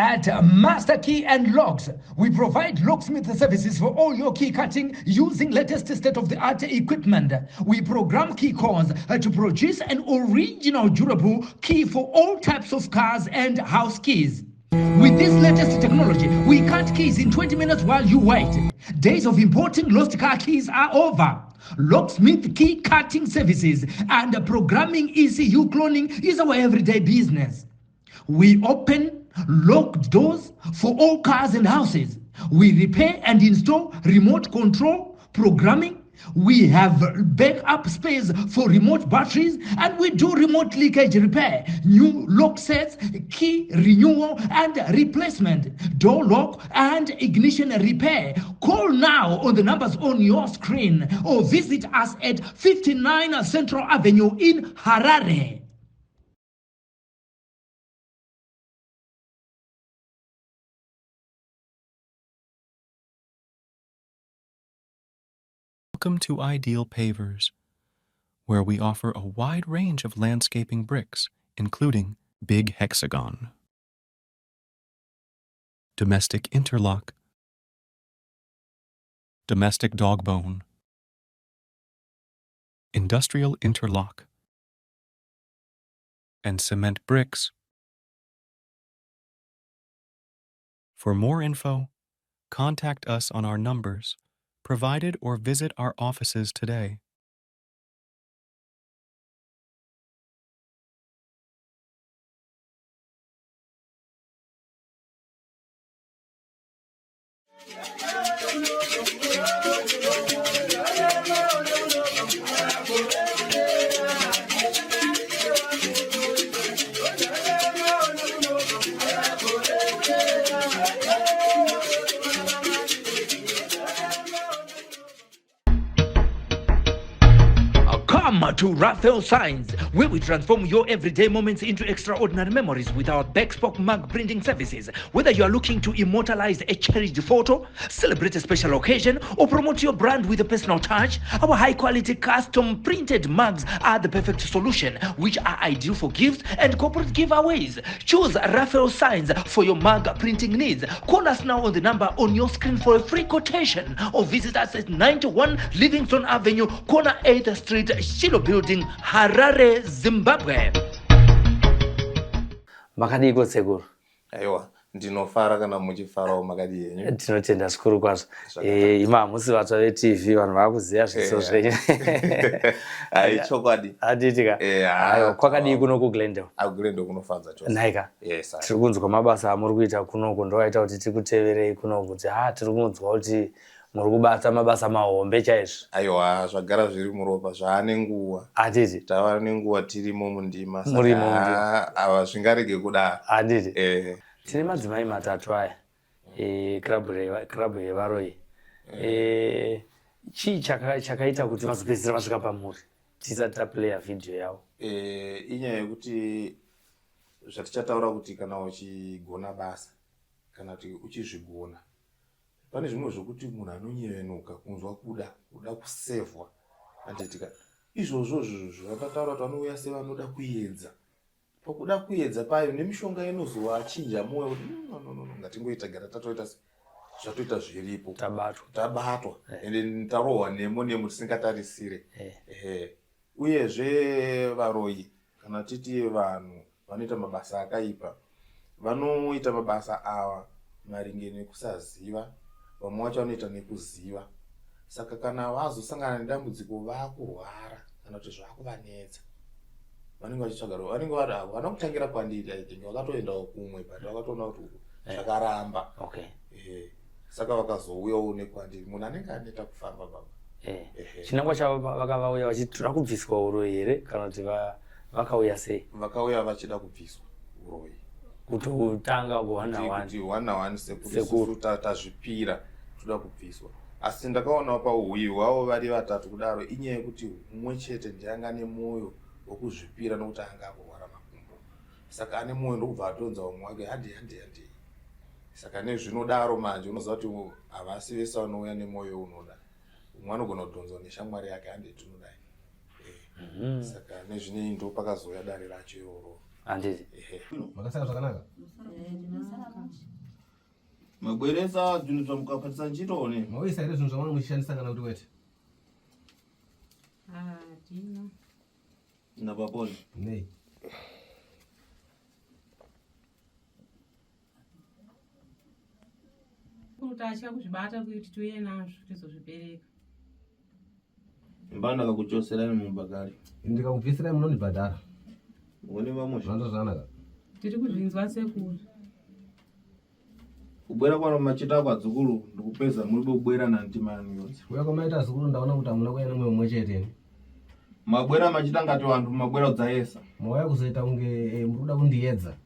At Master Key and Locks, we provide locksmith services for all your key cutting using latest state-of-the-art equipment. We program key cores to produce an original durable key for all types of cars and house keys. With this latest technology, we cut keys in 20 minutes while you wait. Days of importing lost car keys are over. Locksmith key cutting services and programming ECU cloning is our everyday business. We open locked doors for all cars and houses. We repair and install remote control programming. We have backup space for remote batteries, and we do remote leakage repair, new lock sets, key renewal and replacement, door lock and ignition repair. Call now on the numbers on your screen or visit us at 59 Central Avenue in Harare. Welcome to Ideal Pavers, where we offer a wide range of landscaping bricks, including Big Hexagon, Domestic Interlock, Domestic Dogbone, Industrial Interlock, and Cement Bricks. For more info, contact us on our numbers provided or visit our offices today. Come to Raphael Signs, where we transform your everyday moments into extraordinary memories with our bespoke mug printing services. Whether you are looking to immortalize a cherished photo, celebrate a special occasion, or promote your brand with a personal touch, our high-quality custom printed mugs are the perfect solution, which are ideal for gifts and corporate giveaways. Choose Raphael Signs for your mug printing needs. Call us now on the number on your screen for a free quotation, or visit us at 91 Livingston Avenue, corner 8th Street, Shilo Building, Harare, Zimbabwe. Makadiko sekuru. Aiwa, ndinofara kana muchifarawo makadi yenyu. Tinotenda zvikuru kwazvo. Ima hamusi vatwa veTV vanhu vakuziva zviso zvenyu. Ai chokwadi. Aditika. Aiwa, kwakadii kuno kuGlendale. Glendale kunofadza chose. Naika. Yes. Tiri kunzwa mabasa amuri kuita kunoko ndoaita kuti tikuteverei kunoko kuti tiri kunzwa kuti muri kubata mabasa mahombe chaizvo. Aiwa, zvagara zviri muropa zvaane nguva. Aditi. Tava nenguva tirimo mundima. Murimo mundima. Ava zvingarege kudaro. Aditi. Tine madzimai matatu aya. Club yevaroi. Chii chakaita kuti vazopedzisira vasvika pamuri tisati taplaya video yavo? Inyaya yekuti zvatichataura kuti kana uchigona basa kana kuti uchizvigona, pane zvimwe zvokuti munhu anonyevenuka kunzwa kuda kusevhwa. Anditika izvozvo zvavataura kuti vanouya sevanoda kuedza. Pakuda kuedza payo nemishonga inozovachinja mwoyo kuti ngatingoita gara tatoita zvatoita zviripo. Tabatwa. Ende tarohwa nemo tisingatarisire. Uyezve varoi kana titi vanhu vanoita mabasa akaipa vanoita mabasa ava maringe nekusaziva, vamwe vacho vanoita nekuziva. Saka kana vazosangana nedambudziko vakurwara kana kuti zvakuvanetsa, vanenge vachitsvaga vanenge vana kutangira kwandiri aitingi vakatoendawo kumwe but vakatoona kuti zvakaramba. Saka vakazouyawo nekwandiri munhu anenge aneta kufamba baba. Chinangwa chavo vakavauya vachitoda kubviswa uroi here kana kuti vakauya sei? Vakauya vachida kubviswa uroi. Kutotanga kuti one one sekuru tazvipira toda kubviswa. Asi ndakaonawo pauhuyu hwavo vari vatatu kudaro inyaya yekuti mumwe chete ndianga ane mwoyo wokuzvipira nokuti anga akurwara makumbo. Saka ane mwoyo ndokubva atonza umwe wake handi. Saka nezvinodaro manje unoziva kuti havasi vese vanouya nemwoyo unoda. Umwe anogona kudhonzwa neshamwari yake handi tinodai. Saka nezvinei ndo pakazoya dare racho iroro. Anditi. Makasaka zvakanaka? Mabweresa zvinhu zvamukapatisa nchitone. Mawisa ere zvinhu zvamwana muchishandisa kana kuti wete? Dina. Napaponi. Nei. Kuti achika kuzvibata kuti tuye nazvo tizozvibereka. Mbanda kakuchoserani mubagari. Ndikakubvisira munondibhadhara. Ngoni vamusha. Zvando zvanaka. Tiri kuzvinzwa sekuru. Kubwera kwa machita kwa dzukuru ndikupeza muri kubwera na ntima yanu yose. Kuya kwamaita zukuru ndaona kuti amuna kuya nemwe umwe chete. Mabwera machita ngati vantu mabwera kudzayesa. Mawaya kuzoita unge muruda kundiyedza.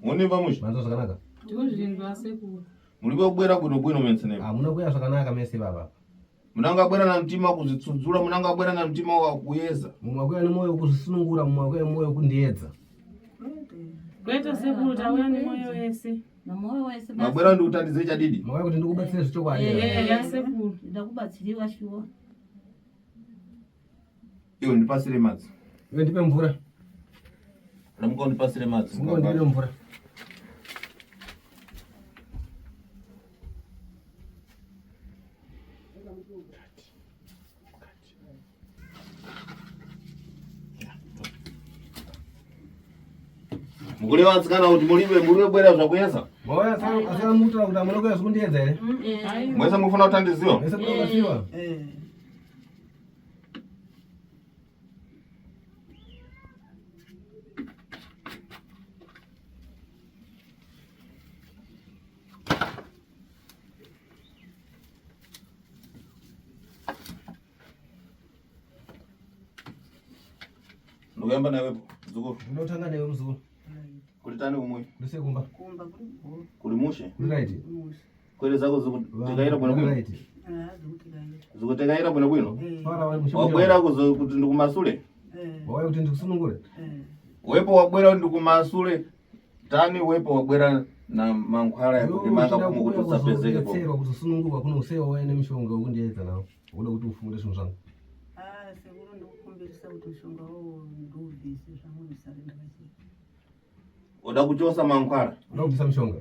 Ngoni vamusha. Zvando zvakanaka. Tiri kuzvinzwa sekuru. Muri kubwera bwino mensene. Amuna kuya zvakanaka mese baba. Munanga bwera na mtima kuzitsudzura, munanga bwera na mtima wa kuyeza. Mumwe kuya nemoyo kuzisunungura, mumwe kuya moyo kundiyedza. Kweta sekuru tauya nemoyo wese. Namoyo wese basi. Mabwera ndi utandize chadidi. Mawaya kuti ndikubatsire zvichokwadi. Ya sekuru. Ndakubatsiriwa shuwa. Iwe ndipasire madzi. Iwe ndipe mvura. Ndamuka ndipasire madzi. Mungu ndipe mvura. Mukule wanzikana kuti muri bwera zvakuyesa. Mawaya asana mutura kuti amuna kuya zvekundiyedza ere? Mwese mufuna kutandiziwa? Mese mutokasiwa. Ndokuyamba nawepo dzukuru. Ndinotanga newe mzukuru. Kuli tani umwe. Ndise kumba. Kumba kuri. Kuli mushe. Kuli right. Kwere zako zikutekaira bwino bwino. Right. Zikutekaira bwino bwino. Fara wali mushimba. Wabwera kuti ndikumasule. Mawaya kuti ndikusunungure. Wepo wabwera ndikumasule. Tani wepo wabwera na mankhwala ya kuti manga kumukutsa pezeke po. Tsero kuti sunungurwa kuno usewa wene mishonga ukundiyedza nawo. Uda kuti ufumule zvinhu zvangu. Sekuru ndikukumbirisa kuti mushonga wo nduvise zvamunisare ndakachita. Uda kuchosa mankhwala. Uda kubvisa mishonga.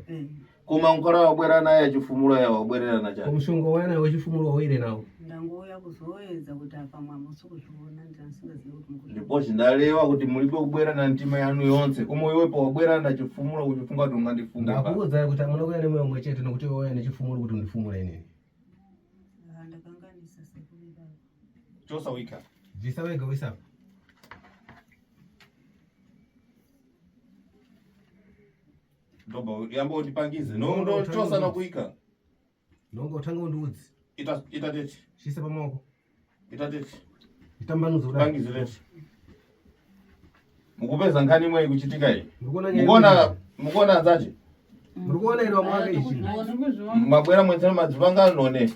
Kumankhwala wabwera naye achifumula ya wabwerera nacha. Mushonga wena wechifumulo waire nawo. Ndangoya kuzoedza kuti apa mwamusi kuzviona ndasingazivi kuti mukuzviona. Ndipo zvindaleva kuti mulibe kubwera na ntima yanu yonse. Kumwe iwepo wabwera na chifumulo kuchifunga kuti ungandifunga. Ndakuudza kuti amuna kuya nemoyo umwe chete nokuti wewe nechifumulo kuti undifumule inini. Ndakanganisa sekuru baba. Chosa wika. Bvisa wega wisa. Ndoba yambo utipangize. No chosa na kuika. Ndongo utanga undiudzi. Itateti. Shise pamaoko. Itateti. Itambanudzo kudai. Pangize leti. Mukupeza nkhani imwe ikuchitika iyi. Mukona dzache. Murikuona iri wamwaka ichi. Mabwera mwenzana madzipanga none.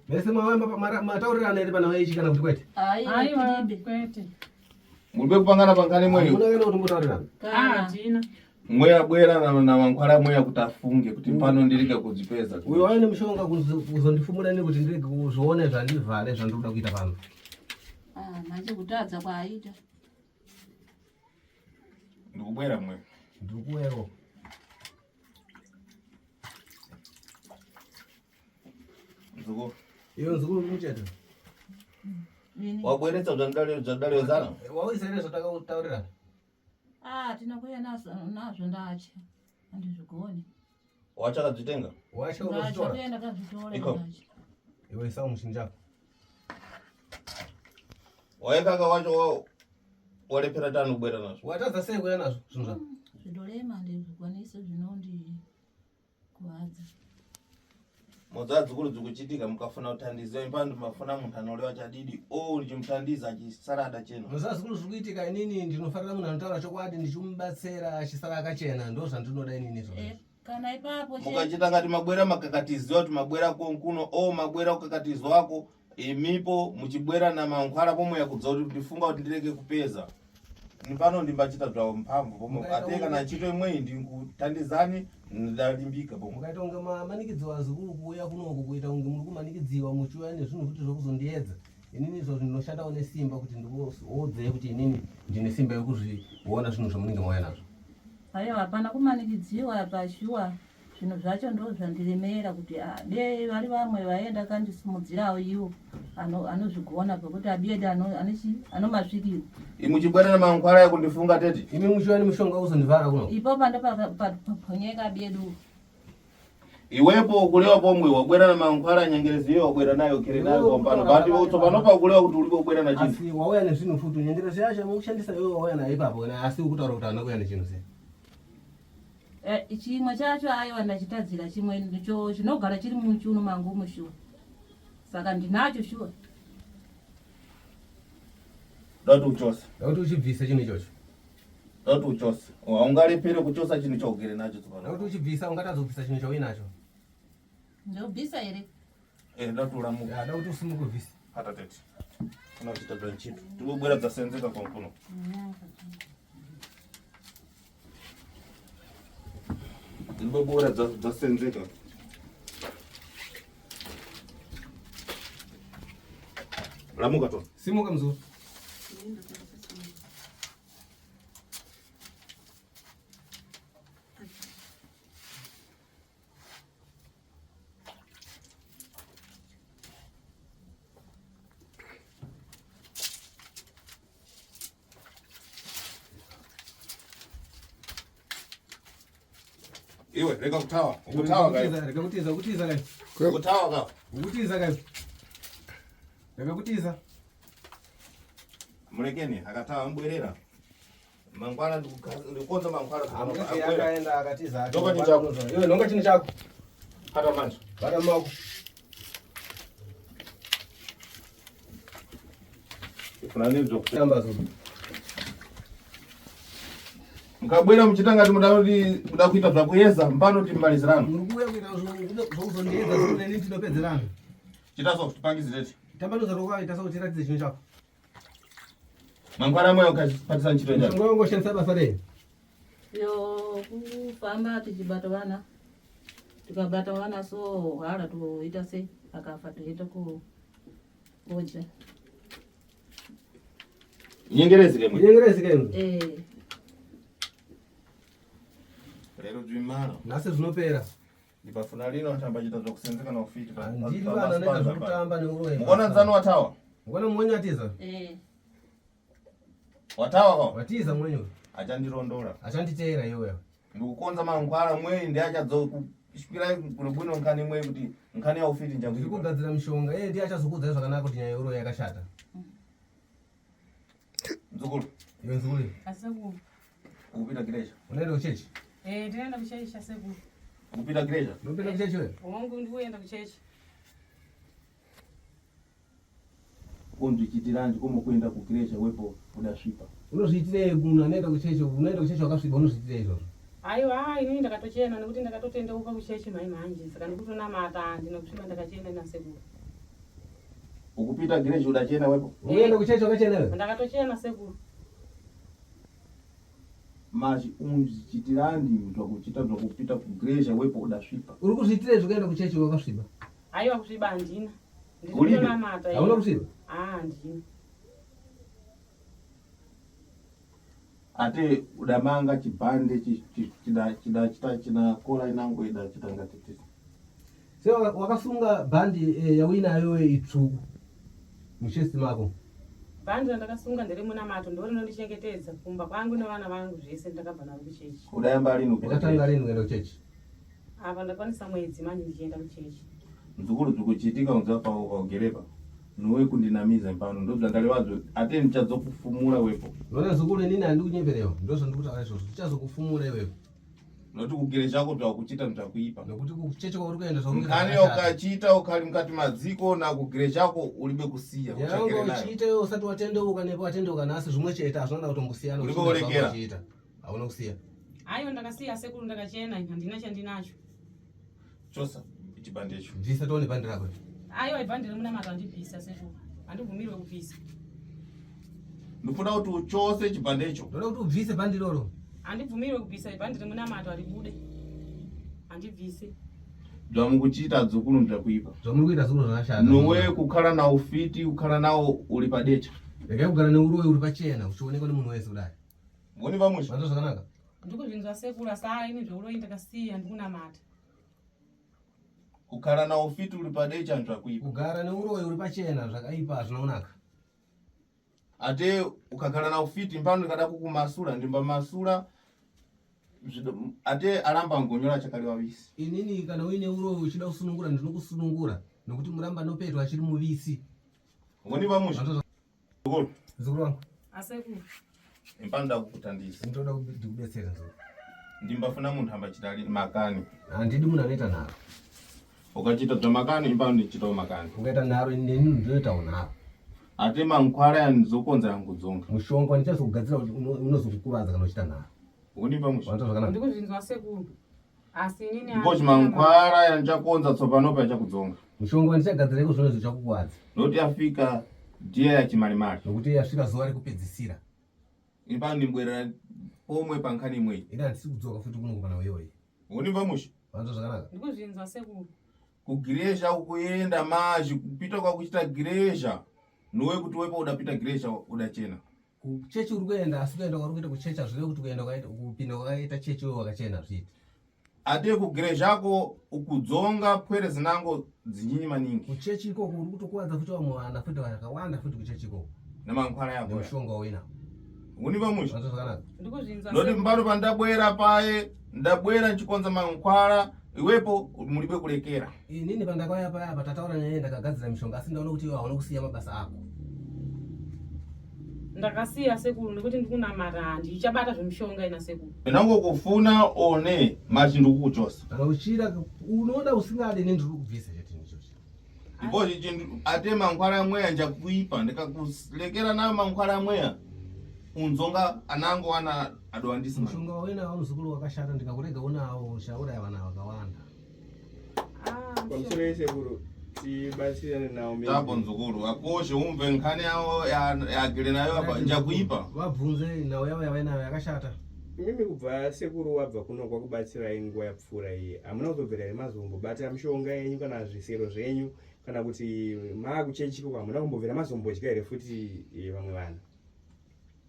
Mese mawamba mataurirana iri pana waichi kana kuti kwete. Aiwa kwete. Muribe kupangana pankhani imwe. Muna kana kuti mutaurirana. Dina. Mwe abwera na mankhwala mwe yakutafunge kuti pano ndirike kudzipeza. Uyo waine mushonga kuzondifumula ni kuti ndirike kuzvione zvandivhare zvandinoda kuita pano. Manje kutadza kwaita. Ndikubwera mwe. Ndikuwero. Nzuko. Iyo nzukuru muchete. Wabweretsa zvandaleo zana. Waisa ine zvatakaurirana. Tinakuya nazvo ndacha. Andizvigoni. Wachakadzitenga. Wacha ukazvitora. Ndaenda kazvitora Iko. ndacha. Iwe isa mushinja. Waekanga wacho walepera tano kubwera nazvo. Watadza sei kuya nazvo zvinhu zvako? Zvidolema ndizvikwanise zvinondi kuwadza. Mudzadzukuru dzikuchitika mukafuna kutandiza impando mafuna munhu anolewa chadidi ndichimuthandiza chisarada chena. Muzazukuru zvikuitika inini ndinofarira munhu anotaura chokwadi ndichimubatsira chisara akachena ndo zvandinoda inini izvozvo. Kana ipapo mukachita ngati mabwera makakatizwa kuti mabwera konkuno mabwera ukakatizwa wako imipo muchibwera na mankhwala pomwe yakudza kuti ndifunga kuti ndireke kupeza. Nipano ndimbachita zvawo mphamvu pomwe ateka na ntchito imwe ndikuthandizani ndalimbika pomwe. Mukaita unge mamanikidziwa azukuru kuuya kunoku kuita unge muri kumanikidziwa muchiuya nezvinhu kuti zvokuzondiyedza. Inini izvo ndinoshandawo nesimba kuti ndikuodzei kuti inini ndine simba yekuzviona zvinhu zvamunenge mauya nazvo. Haiwa hapana kumanikidziwa pashuwa Zvino zvacho ndo zvandiremera kuti be vari vamwe vaenda kandisimudzirawo iwo anozvigona pekuti abiyedi anomasvikira. Imuchibwana na mankwara ya kundifunga tete. Imi muchiwani mushonga uzondivhara kuno. Ipo panda panyeka abiyedi. Iwepo kulewa pomwe wabwera na mankwara nyengerezi yo wabwera nayo kire nayo kompano. Bati utopano pa kulewa kuti ulipo bwera na chini. Asi wawaya nezvino futu nyengerezi yacho mukushandisa iwe wawaya na ipapo na asi ukutaura kuti anakuya nechino se. Chimwe chacho ayo ndachitadzira chimwe ndicho chinogara chiri muchiuno mangu mushuwa. Saka ndinacho shuwa. Doti uchosa. Doti uchibvisa chino ichocho. Doti uchosa. Ungalepere kuchosa chino chogere nacho tsopano. Doti uchibvisa ungatazobvisa chino chawinacho. Ndobvisa ere? Doti ulamuka. Ya doti usimuke bvisa. Hata tete. Kuna kuchita branchito. Tubwera dzasenzeka kwa mkono. Ndibobora dzasenzeka. Lamuka to. Simuka mzuri. Iwe reka kutawa. Kutawa kai. Reka kutiza kai. Kutawa ka. Kutiza kai. Reka kutiza. Mulekeni akatawa mbwerera. Mangwana ndikonza mangwana. Amukati akaenda akatiza. Ndoka chini chako. Iwe nonga chini chako. Hata manje. Bada mako. Ifuna ndio Tamba zuri. Mukabwera muchitanga kuti muda kuita zvakuyeza mpano timbalizirano. Murikuya kuita zvokuzondiyedza zvone nini tinopedzerana. Chitaso tipangizireti. Tambanuza roka ita so tiratidze chino chako. Mangwana mwe ukapatisa nchito njani? Mshonga wangu shanisa basa rei. Yo kufamba tichibata vana. Tikabata vana so hala tuita se akafa tuita ku oja. Nyengerezi kemwe. Nyengerezi kemwe. Lero dzimana. Nase zvinopera. Ndipafuna lino atamba chita zvokusenzeka na ufiti. Ndiri vana nenda zvokutamba neuroyi. Muona nzano watawa? Muona mwenye atiza? Watawa kwa? Watiza mwenye. Achandirondora. Achanditeera iyoyo. Ndikukonza mangwara mwe ndi achadzokupira kulubwino nkani mwe kuti nkani ya ufiti njangu. Ndiri kugadzira mishonga ndiye achazokudza zvakanaka kuti nyaya yeuro yakashata. Nzukuru. Iwe nzukuru. Aseku. Ukupita kirecha. Unaenda kuchechi? Ndinaenda kuchechi aseku. Ukupita kirecha? Unopita kuchechi wewe? Wangu ndikuenda kuchechi. Kundikitiranji komo kuenda kukirecha wepo udasvipa. Unozviitire unaenda kuchechi wakasvipa unozviitire izvozvo. Aiwa inini ndakatochena nekuti ndakatotendeuka kuchechi mai manje saka ndikutonamata ndinokusvima ndakachena nasekuru. Ukupita kirecha udachena wepo? Unaenda kuchechi wakachena wewe? Ndakatochena sekuru. Maji unzichitirani zvakuchita zvakupita kukirecha wepo udasvipa. Uri kuzviitire zvakaenda kuchechi wakasvipa? Aiwa kusviba handina. Ulibe? Hauna kusviba? Handina. Ate udamanga chipande chida kola inango ida chitanga tetesi. Se wakasunga bhandi yawinayo itsvuku muchesti mako. Bhandi randakasunga nderemunamato ndorinondichengetedza kumba kwangu nevana vangu zvese ndakabva navo kuchechi. Udayamba lini ukatanga lini kuenda kuchechi? Apa ndakwanisa mwedzi manje ndichienda kuchechi. Nzukuru dzikuchitika unza paugerepa. Nowe kundinamiza mpano ndobzandalewadzo ate ndichadzokufumura wepo. Nona nzukuru nini andikunyemberewa ndozvo ndikutaura izvozvo ndichazokufumura iwewe. Noti kugere chako zvakuchita mutakuipa. Nokuti kuchechi kwauri kuenda zvaunenge kani ukachita ukali mukati madziko na kugere chako ulibe kusiya uchagere nayo. Uchiita iwe usati watendeuka nepo watendeuka nasi zvimwe chete hazvona kutombosiyana ulibe kurekera. Hauna kusiya. Aiwa ndakasiya sekuru ndakachena handina chandinacho. Chosa ichibandecho. Bvisa tione bhandi rako. Aiwa ibhandi remunamato handibvisa sekuru. Handibvumirwe kubvisa. Ndofuna kuti uchose chibandecho. Ndoda kuti ubvise bhandi roro. Handibvumirwe kubvisa ibhandi remunamato haribude. Handibvise. Zvamukuchita dzukuru ndzakuipa. Zvamuri kuita zukuru zvakashata. Nowe kukhala na ufiti ukhala nawo uri padecha. Regai kugara neuroyi uri pachena uchionekwa nemunhu wese kudai. Ngoni pamusha. Vanzo zvakanaka. Ndikuzvinzwa sekuru asi ini zveuroyi ndakasiya ndikunamata. kukhala na ufiti uli padei chanthu akuipa. kugara neuroyi uli pachena zvakaipa zvinoonaka. Ate ukakhala na ufiti mpano ndikada kukumasula ndimba masula ate alamba ngonyola chakali wavisi. Inini kana uine uroyi uchida kusunungura ndinokusunungura nokuti muramba nopetwa achiri muvisi. Ngoni vamusha. Zukuru wangu. Asekuru. Impanda kukutandisa. Ndoda kudetsera nzuri. Ndimbafuna munhu ambachitali makani. Handidi munhu anoita naro. Ukachita zvamakani impano ndichitawo makani. Ukaita naro inini ndinoitawo naro. Ate mankwara yanizokonza yangu dzonga. Mushonga ndichazokugadzira kuti unozokukuvadza kana uchita naro. Ngoni vamusha. Wanoita zvakanaka. Ndikuzvinzwa sekuru. Asi inini Ngochi mankwara yandichakonza tsopanopa yachakudzonga. Mushonga ndichagadzira iko zvino zvichakukuvadza. Noti afika ndiye yachimalimali. Nokuti yasvika zuva rekupedzisira. Impano ndimbwerera pomwe pankhani imweyi. Ine handisi kudzoka futi kuno kana weyoyi. Ngoni vamusha. Wanoita zvakanaka. ndikuzvinzwa sekuru. Kugiresha ukuenda mazhi kupita kwakuchita giresha nowe kuti wepo udapita giresha udachena. Kuchechi uri kuenda asi kuenda kwari kuita kuchecha zvive kuti kuenda kupinda kwakaita chechi wewe wakachena zviiti. Ate kugireshako ukudzonga pwere zinango dzinyinyi maningi. Kuchechi ikoko uri kutokuwadza futi vamwe vana futi vakawanda futi kuchechi ikoko. Namankwara yako. Nemushonga wauinawo. Ngoni vamusha. Wanoita zvakanaka. Ndikuzvinzwa Noti sekuru. mbaro pandabwera paye ndabwera nchikonza mankwara iwepo mulibe kulekera. Inini pandakauya paya patataura nyaya ndakagadzira mishonga asi ndaona kuti iwe hauna kusiya mabasa ako. Ndakasiya sekuru nekuti ndikunamata ndichabata zvemishonga ina sekuru. Penango kufuna one machindu kukuchosa. Kana uchida unoda usingade nendiri kubvisa chetini ichochi. Ndipo chichindu ate mankwara mweya njakuipa ndikakulekera na mankwara mweya unzonga anango ana adwandisi mani. Mushonga wauinawo muzukuru wakashata ndikakurega unawo shauraya vana vakawanda. Pamusoro sekuru tibatsirane nawo Tabo nzukuru akoshe umve nkhani yawo yagere nayo apa njakuipa. Vabvunze nawo yavo yavainayo yakashata. mimi kubva sekuru wabva kuno kwakubatsirai nguva yapfuura iyi hamuna kutobvera here mazombobatira mishonga yenyu kana zvisero zvenyu kana kuti maakuchechiko hamuna kumbobvera mazombodya here futi vamwe vanhu?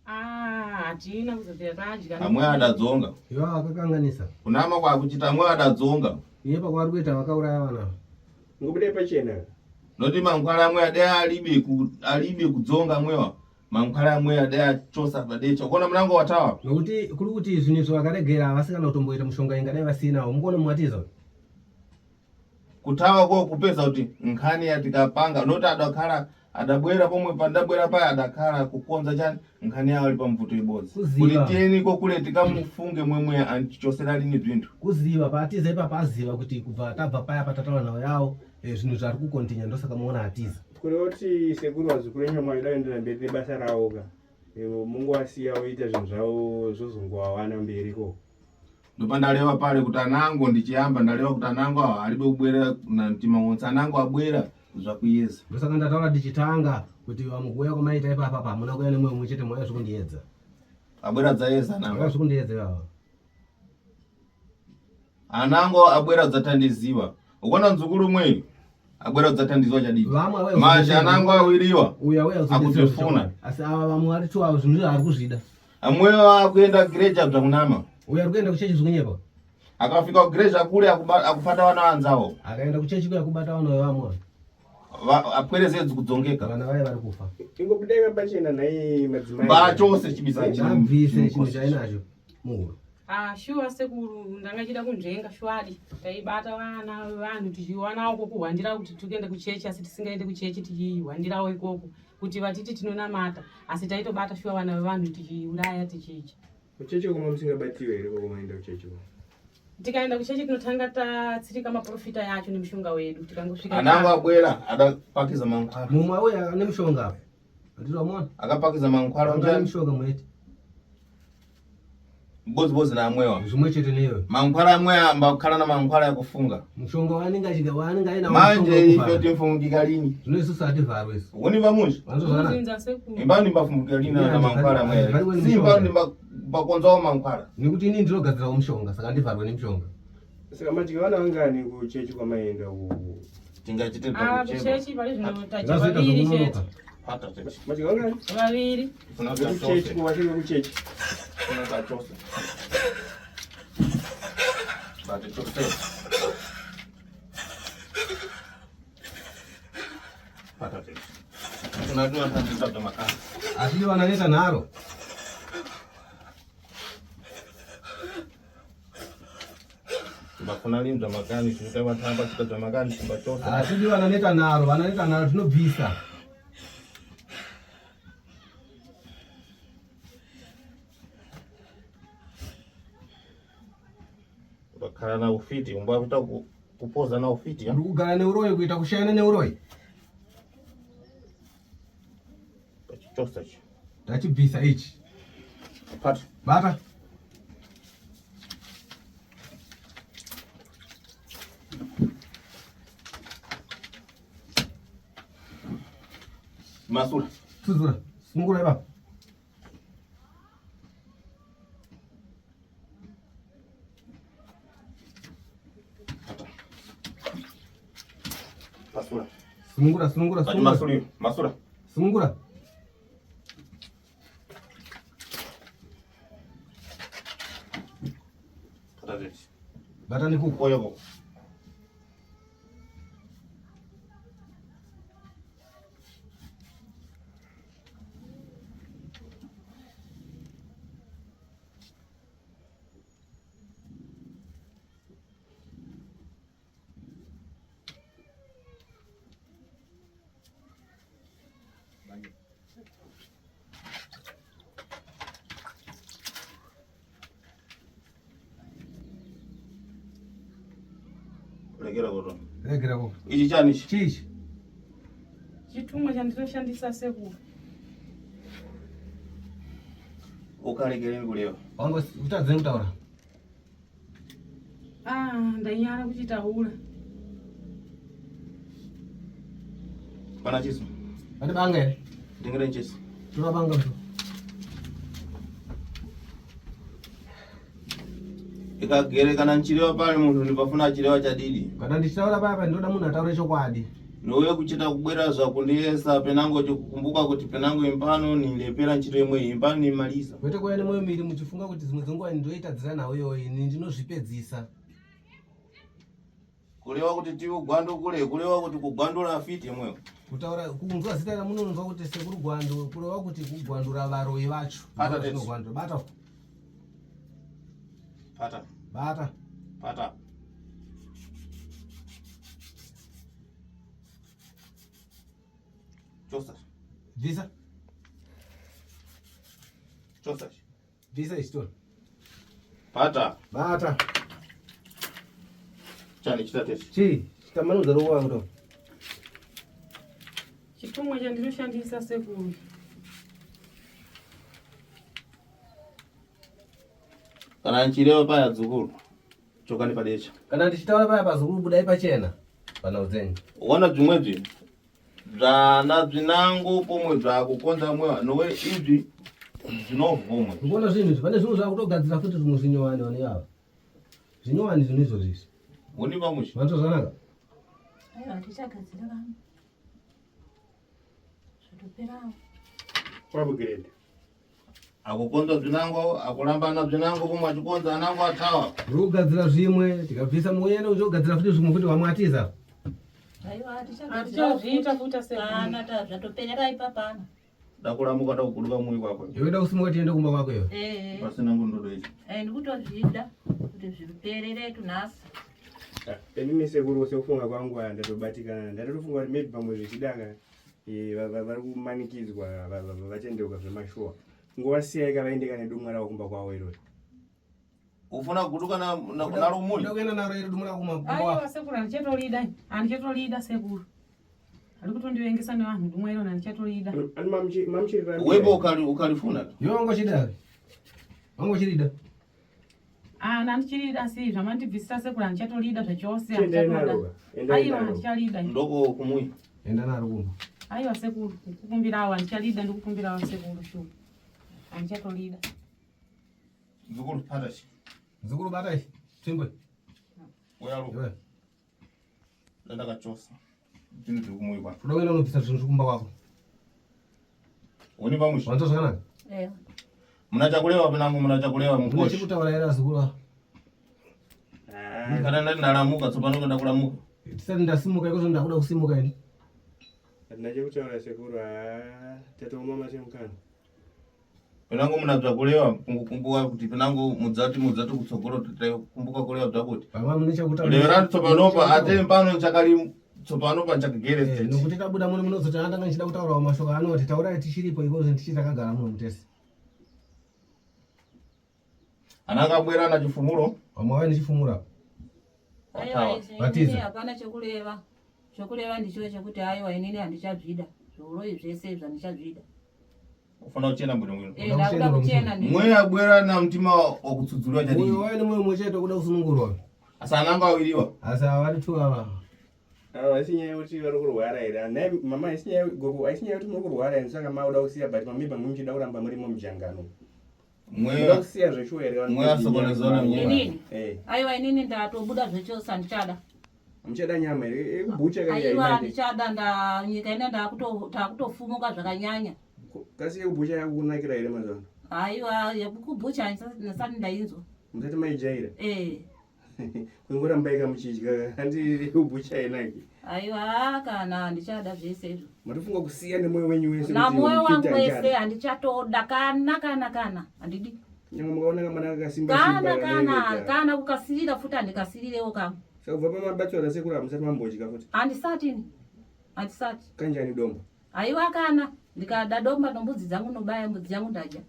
Hatina kuzobvera tadya. Amwe adadzonga. Ivo vakakanganisa. Kunama kwakuchita amwe adadzonga. Iye pakwavari kuita vakauraya vana. Ngobudai pachena. Noti mankwara amwe ade alibe kudzonga amwewa. Mankwara amwe ade achosa padecha. Ukona mlango watawa. Nokuti kuri kuti zvinhu zvavakaregera havasingana kutomboita mushonga ingadai vasinawo mukuona mwatiza. Kutawa kwa kupeza kuti nkhani yatikapanga noti adakhala adabwera pomwe pandabwera paya adakhala kukonza chani nkhani yawo lipa mvuto ibodzi. Kuti tieni kokule tikamufunge mwemwe antichosera lini bzinthu. Kuziva patiza ipapa aziva kuti kubva tabva paya patataura nawo yawo zvinhu zvari kukontinya ndosaka muona atiza. Kuroti sekuru wazukuru wenyu maidaendera mberi nebasa rawo ka mungowasiya woita zvinhu zvavo zvozongowawana mberi ko. Ndopandaleva pale kuti anango ndichiyamba ndaleva kuti anango awo alibe kubwera na mtima anango abwera zvakuyeza. Ndosaka ndataura tichitanga kuti vamukuya kwamaita ipapa pamuna kuya nemwe mumwe chete mwaya zvikundiedza. Abwera dzayeza anango. Mwaya zvikundiedza ivava. Anango abwera dzatandiziva. Ukona nzukuru mwe abwera dzatandizwa chadidi. Manje anango awiriwa. Uya akuzofuna. Asi ava vamwe vari tu avo zvinhu ari kuzvida. Amwewa akuenda gireja bzakunama. Uya ari kuenda kuchechi zvikunyepa. Akafika kugireja kule akufata wana wanzawo. Akaenda kuchechi kuya kubata wana vamwe. Apwerezedzi kudzongeka. Vana vaye vari kufa. Ingobudai pachena nai madzimai. Bachose chibisa ichi. Ndabvise chinhu chainacho muhuro. Shuwa sekuru ndangachida kunzvenga shwadi taibata vana vanhu tichiwanawo kokuhwandira kuti tikuende kuchechi asi tisingaende kuchechi tichihwandirawo ikoko kuti vatiti tinonamata asi taitobata shuwa vana vevanhu tichiuraya tichicha. Kuchechi koma musingabatiwe here kokumaenda kuchechi? Tikaenda kuchechi tinotanga tatsirika maprofita yacho nemushonga wedu tikangosvika. Anango abwera adapakiza mankwara. Mumwe auya ane mushonga apa. Ndizomona. Akapakiza mankwara unjani mushonga mwete. Bozi na amwewa. Zvimwe chete neyo. Mankwara amwewa mbakhala na mankwara yakufunga. Mushonga wanenge aina manje ife timfungika lini? Zvinoisusa ativarwe isu. Woni vamunji? Vanozvinza sekuru. Imbani mbafungika lini na mankwara amwewa. Simba mbakonzawo mankwara. Nekuti ini ndinogadzirawo mushonga saka ndivarwe nemushonga. Saka matika vana vangani kuchechi kwamaenda uku? Tingachite kuchechi pali zvinotacha vaviri chete. Matika vangani? Vaviri. Kuchechi kuwashinga kuchechi. Kuna chose. Bate chose. tunajua tunatafuta makani. Asili wanaleta nalo. Bakuna limza makani tunataka tamba tutata makani tubachosa. Asili wanaleta nalo tunobvisa. Bakara na ufiti umbavita kupoza na ufiti ya. Kugara neuroyi kuita kushayana neuroyi. Bachichosa chi. Tachibvisa ichi. Pata. Bata. Masura. Tuzura. Sungura baba. Masura. Sungura. Masura. Sungura. Bata ni kuku. Oya bo. Regera ko. Ichi chani chi. Chichi. Chitumwa chanditoshandisa sekuru. Ukalegereni kulewa. Wango utadze kutaura. Ndanyara kuchitaura. Pana chiso. Ati bange. Ndingere chiso. Turabanga tu. Ikagere kana nchilewa pale muntu ndipafuna chilewa cha didi. Kana ndichitaura papa ndoda munhu ataure chokwadi. Nouye kuchita kubwera zvakundiyesa penango chikukumbuka kuti penango impano nilepera ntchito imwe impano nimaliza. Kwete kwene moyo miri muchifunga kuti dzimwe dzenguwa ndoitadzira nawo iyoyi ini ndinozvipedzisa. Kulewa kuti tiugwandu kulewa kuti kugwandura afiti mwewo. Kutaura kunzwa zita ra munonzwa kuti sekuru gwandu kulewa kuti kugwandura varoyi vacho. Pata tinogwandura bata. Pata. Bata. Pata. Chosa. Visa. Chosa. Visa isto. Pata. Bata. Chani chitatesi. Chi, chitamanudza rowa ndo. Chitumwa chanditoshandisa sekuru. Kana nchilewa paya dzukuru. Chokani padecha. Kana ndichitaura paya pazukuru budai pachena. Pana udzenyi. Wana dzimwedzi. Zvana bzinango pomwe zvakukonza mwewa nowe izvi zvinovhomwe. Ngona zvinhu pane zvinhu zvakutogadzira futi zvimwe zvinyowani vane yava. Zvinyowani zvinhu izvozvi. Woni pamushi. Vanotozvanaka. Aiwa tichagadzira vanhu. Zvotoperawo. Kwabugirende. Akukonza bzinango, akurambana bzinango pomwe achikonza anango atawa. Rugadzira zvimwe, tikabvisa muyena uchogadzira futi zvimwe futi wamwatiza. Aiwa Tichazviita futa sekuru. Kana zvatoperera ipapana. Dakuramuka dakuguruka mui kwako. Yoda kusimuka tiende kumba kwako yo. Pasina ngundodo ichi. Ndikutozvida kuti zviperere tunasi. Mimi sekuru sofunga kwangu ndatobatikana ndatofunga kuti maybe pamwe zvichidaka vari kumanikidzwa vatendeuka zvemashuwa ngowasiya ikavaendeka nedumwa ravo kumba kwavo irori. Ufuna kuguruka nalo muli. Ndakuenda naro iri dumura kumba. Aiwa sekuru andichatolida sekuru. Arikutondiwengesa nevanhu dumwa iro andichatolida. Ani mamuchirira. Webo ukalifuna. Yo wango chida. Wango chirida. Nandichirida si zvamandibvisisa sekuru andichatolida zvachose andichatolida. Aiwa andichalida. Ndoko kumui. Enda naro kumba. Aiwa sekuru kukumbirawo andichalida ndikukumbirawo sekuru shu. Andichatolida. Dzukuru patashi. Dzukuru batai. Chimbwe. Oyaru. Yo. Ndakachosa. Zvinhu zviri kumui kwako. Kuda unobvisa zvinhu kumba kwako. Woni pamushi. Vanotozvanaka. Muna chakulewa penango muna chakulewa mukoshi. Muna chikutaura era zukuru. Kana ndati ndalamuka tsopano ndakulamuka. Tisati ndasimuka iko ndakuda kusimuka ini. Ndinachokutaura sekuru tatoma matemukana. Penango munabva kulewa kumbuka kuti penango mudzati kutsogoro kumbuka kulewa bzakuti. Pamwe munechakuta. Levera tsopanopa ate pano chakali tsopanopa chakagere state. Nokuti tabuda muno munozoti andanga nchida kutaura mashoko anoti taura tichiripo ikozo tichitakagara muno mutesi. Ananga bwera na chifumulo. Pamwe wani chifumura. Aiwa hapana chekuleva. Chokuleva ndicho chekuti aiwa inini handichabvida. Zvoroi zvese zvandichabvida. Ufana kuchena bwino. Ndakuda kuchena ndi. Mwe abwera na mtima wakutsudzulwa chadi. Uyo wani mwe mucheto kuda kusunungurwa. Asa ananga awiriwa. Asa wali tuwa. Asinyaya kuti vari kurwara here. Naye mama asinyaya gogo asinyaya kuti muri kurwara here saka mauda kusiya but mamimba muchida kuramba muri mumujangano. Mwe kusiya zveshuwa here. Mwe asokonezana Inini. Aiwa inini ndatobuda zvechosa ndichada. Muchada nyama here kubucha kai. Aiwa ndichada nyika ine ndakutofumuka zvakanyanya. Kasi kubucha yakunakira here mazano. Aiwa yekubucha ndisati ndainzwa. Musati maijaira. Kungora mbaika muchidya handi kubucha inaki. Aiwa kana ndichada zvese izvo. Matofunga kusiya nemoyo wenyu wese. Na moyo wangu wese handichatoda kana handidi. Nyama mukaona kama nakasimba kana kukasirira futi handikasirirewo kamwe. Saka kubva pamabatsiro sekura musati mambodya futi. Handisati. Kanjani domba? Aiwa kana ndikada domba nombudzi dzangu nobaya mbudzi yangu ndadya.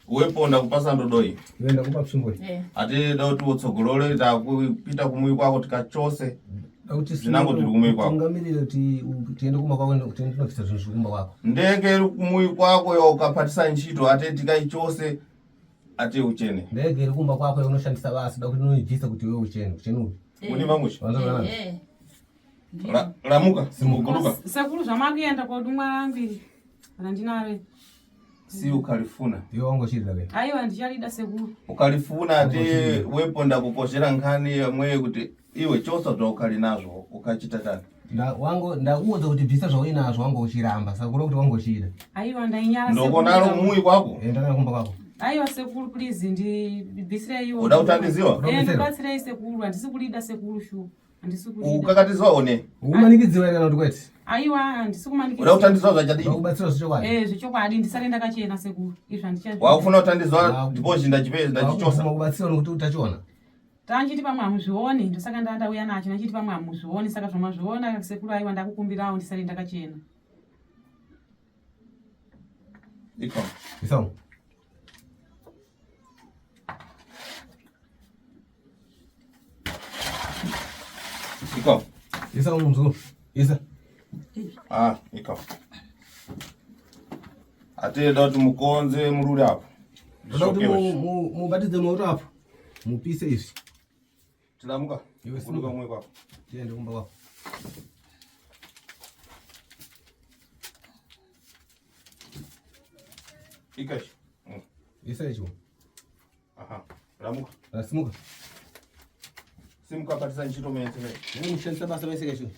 Wepo ndakupasa ndodoi. Iwe ndakupa psungwe. Ati dauti wotsogolole takupita kumui kwako tikachose. Dauti sinango tiri kumui kwako. Tungamirire kuti tiende kuma kwako kuti ndinokisa zvinhu zvikumba kwako. Ndege kumui kwako yo ukapatisa ntchito ati tikaichose ati uchene. Ndege iri kumba kwako unoshandisa basi dauti unoibvisa kuti wewe uchene upi. Muni mamushi. Eh. Ramuka simuguruka. Sekuru zvamakuenda kodumwa rangiri. Randinare. Si ukalifuna. Iyo wangu shida we. Aiwa ndicharida sekuru. Ukalifuna ati wepo ndakukoshera nkhani yamwe kuti iwe chosa zvakali nazvo ukachita tani. Ndakuudza kuti bvisa zvaunazvo wangu uchiramba sakura kuti wangu uchida. Aiwa ndainyara sekuru. Ndoko nalo mumui kwako? Ndakana kumba kwako. Aiwa sekuru please ndibvisire iwo. Uda kutandiziwa? Ndibatsire sekuru handisi kulida sekuru shu. Handisi kulida. Ukakatizwa one. Umanikidziwa kana kuti kwete. Aiwa handisi kumanikidziwa. Uda kutandizwa zvachadini? Ndakubatsira zvichokwadi. Zvichokwadi ndisati ndakachena sekuru. Izvo handichavida. Wakufuna kutandizwa ndipo ndachichosa. Ndakubatsira nokuti utachiona. Tanchiti pamwe hamuzvioni ndosaka ndauya nacho nachiti pamwe hamuzvioni saka zvamazviona sekuru aiwa ndakukumbirawo ndisati ndakachena. Isao. Iko. Isa mzungu. Isa. Iko. Ate doti mukonze mururi apo. Doti mubatidze mururi apo. Mupise izvi. Tilamuka. Iwe sinuka mwe kwako. Tiende kumba kwako. Ikashi. Isa icho. Ramuka. Rasimuka. Simuka patisa ntchito muyenzere. Mushandisa basa baiseka icho.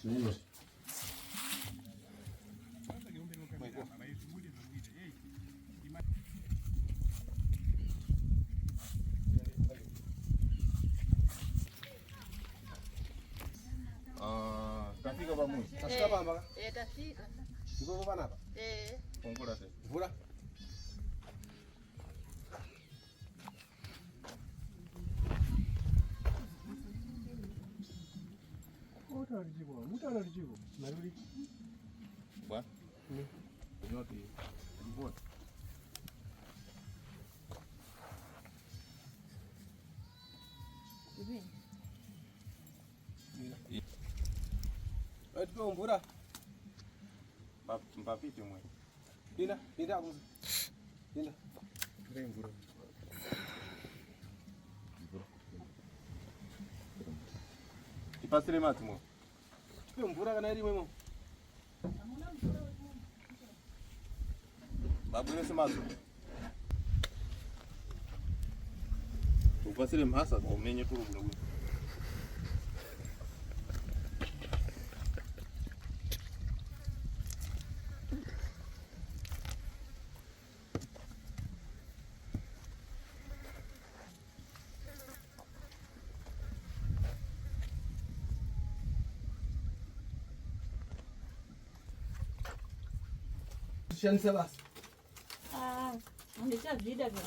Tafika pamoja. Tafika pamba? Tafika. Ndiko pana hapa? Fungula tena. Vula. Mutarajibu. Narudi. Bwa. Yote. Mbona? Atupe mbura. Mpapite mwe. Dinda akuza. Dinda. Ndai mbura. Ipasire mati mwe. Tupe mbura kana iri mwemo. Babwire semazo. Upasire mhasa umenye turu buno. tushanisa basi. Ndichavida basi.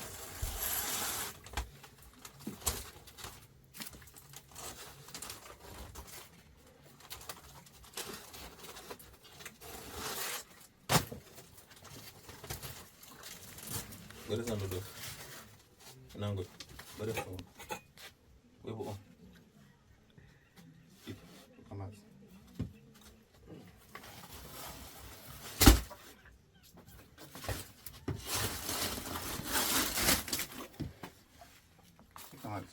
Bari san dodo. Nango. Bari san. Webo. Amas. Amas.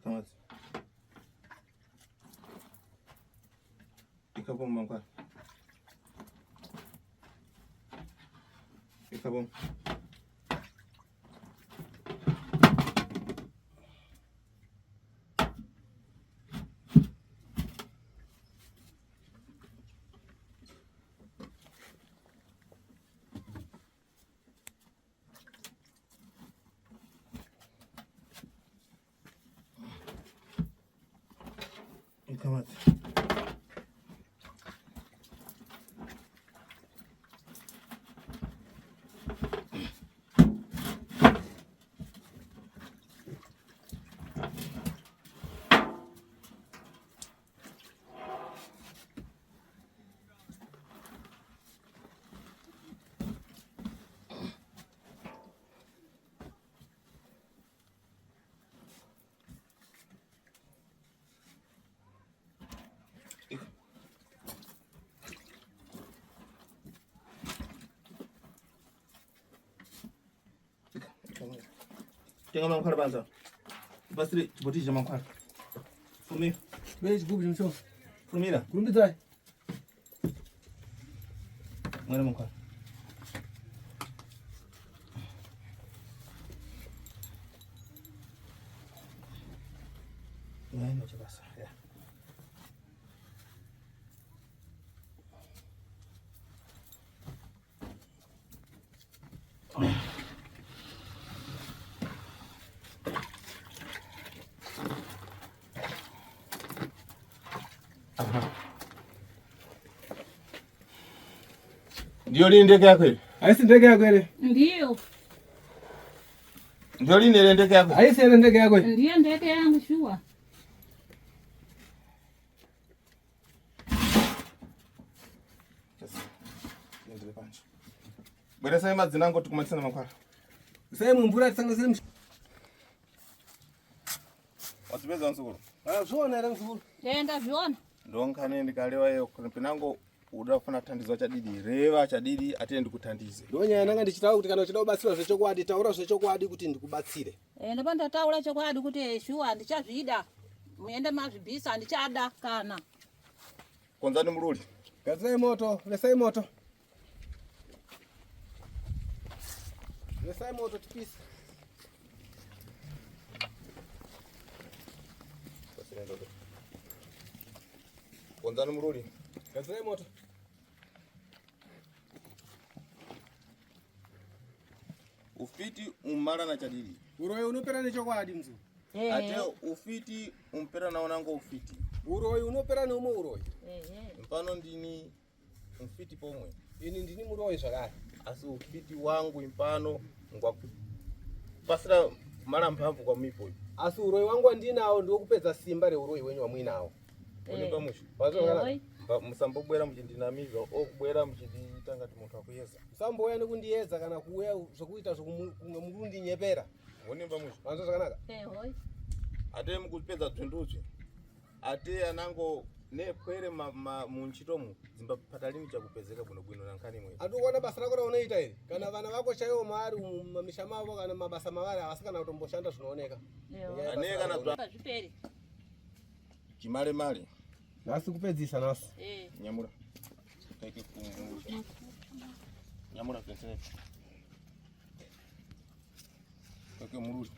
Amas. Ikabom mangka. Ikabom. Ikamat. Tenga mangkar banza. Basri, boti jama mangkar. Fumi. Beijo, gubi jumcho. Fumira. Kurumbi dai. Ngara mangkar. Ngai no coba ya. Ndio lini ndege yako ile? Haisi ndege yako ile? Ndio. Ndio lini ile ndege yako? Haisi ile ndege yako ile? Ndio ndege yangu shua. Bwana sasa mazina yangu tukumatisana makwara. Sasa mvura tsanga zile. Watubeza nsukuru. Zona era nsukuru. Tenda viona. Ndonkane ndikalewa yo pinango udafuna tandizo chadidi reva chadidi atende kutandize. Ndonya nanga ndichitaura kuti kana uchida kubatsira zvechokwadi taura zvechokwadi kuti ndikubatsire. Ndapanda taura chokwadi kuti shuwa ndichazvida. Muende mazvibhisa ndichada kana. Konzani muruli. Gadzai moto, lesai moto. Lesai moto tipisi. Konzani muruli. Gadzai moto. Ufiti umara na chadidi. Uroyo unopera nechokwadi mzu. Ate ufiti umpera naonango ufiti. Uroyo unopera neumwe uroyo. Mfano ndini mfiti pomwe. Ini ndini muroyo zvakare. Asi ufiti wangu impano ngwa pasira mara mphamvu kwa mipo. Asi uroyi wangu andinawo ndiwo kupedza simba reuroyi wenyu wamwinawo. Uli pamusho. Oi. Musambobwera muchindinamiza okubwera muchindita ngati munthu akuyeza. Samboya nikundiyedza kana kuya zvokuita zvokundinyepera. Ngoni pamusho. Wanza zvakanaka? Oi. Ate mukupedza dzvinduzve. Ate anango nekwere munchitomu dzimba patalini chakupezeka bwino nankani mwe. Atukuona basa rako raunoita iri kana vana vako chaiwo maari mumamisha mavo kana mabasa mavari avasikana kutomboshanda zvinooneka. Ane kana Zviperi. chimale Nasi kupedzisa nasi. nyamura kaike nyamura pensere kaike mururi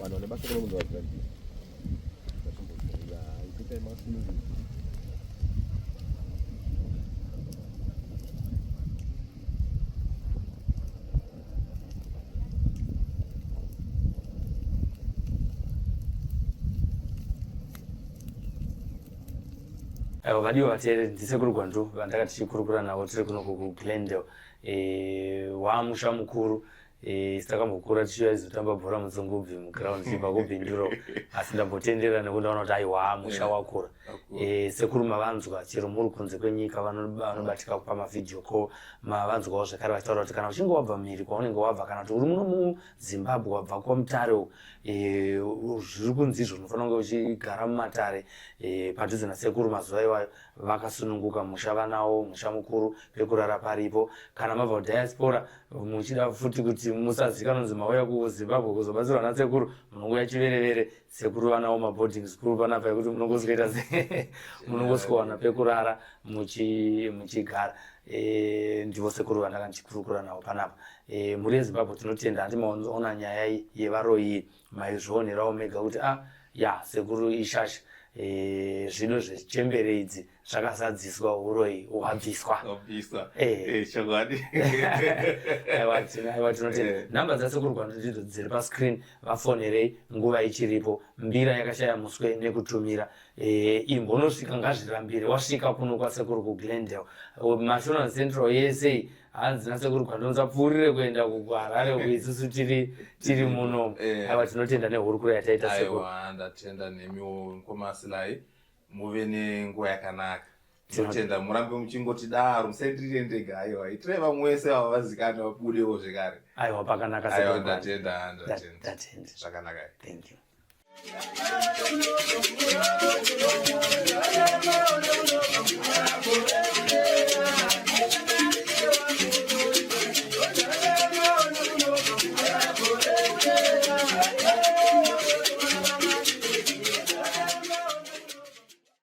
Bueno, le pasa todo el mundo al frente. ¿Qué tema más? Vadiwa vateere ndisekuru kwantu vandaka tichikurukura navo tiri kuno kuGlendale wamusha mukuru sitakambokura tichivaizotamba bhora mutsungubvi muground chibva kubhinduro asi ndambotendera nekuti vaona kuti aiwa musha wakura sekuru mavanzwa chero muri kunze kwenyika vanobatika kupa mavhidhiyo call mavanzwawo zvakare vachitaura kuti kana uchinge wabva mhiri kwaunenge wabva kana kuti uri muno muZimbabwe wabva kwamutare zviri kunzi izvo unofanira kunge uchigara mumatare padhuze nasekuru mazuva iwayo vakasununguka musha vanawo musha mukuru pekurara paripo kana mabva kudiaspora muchida futi kuti musazikanwa kunzi mauya kuZimbabwe kuzobatsirwa nasekuru munongoya chiverevere sekuru vanawo maboarding school panapa yekuti munongosvikaita munongosvikawana pekurara muchigara ndivo sekuru vandaka ndichikurukura navo panapa muri yeZimbabwe tinotenda handi maona nyaya yevaroyi maizvionerawo mega kuti sekuru ishasha zvino zvechembere idzi zvakazadziswa uroyi wabviswa chokwadi aiwa tinotenda nhamba dzasekuru kwano ndidzo dziri pascreen vafonerei nguva ichiripo mbira yakashaya muswe nekutumira imbonosvika ngazvirambire wasvika kuno kwasekuru kuGlendale National Central yese hanzi nasekuru kwandonzapfuurire kuenda kuHarare kuisusu tiri muno aiwa tinotenda nehurukuro yataita sekuru ndatenda nemiwo nkomasilai muve nenguva yakanaka tinotenda murambe muchingotidaro musaitire ndega aiwa itirei vamwe wese ava vazikana vabudewo zvekare aiwa pakanaka aiwa ndatenda zvakanaka thank you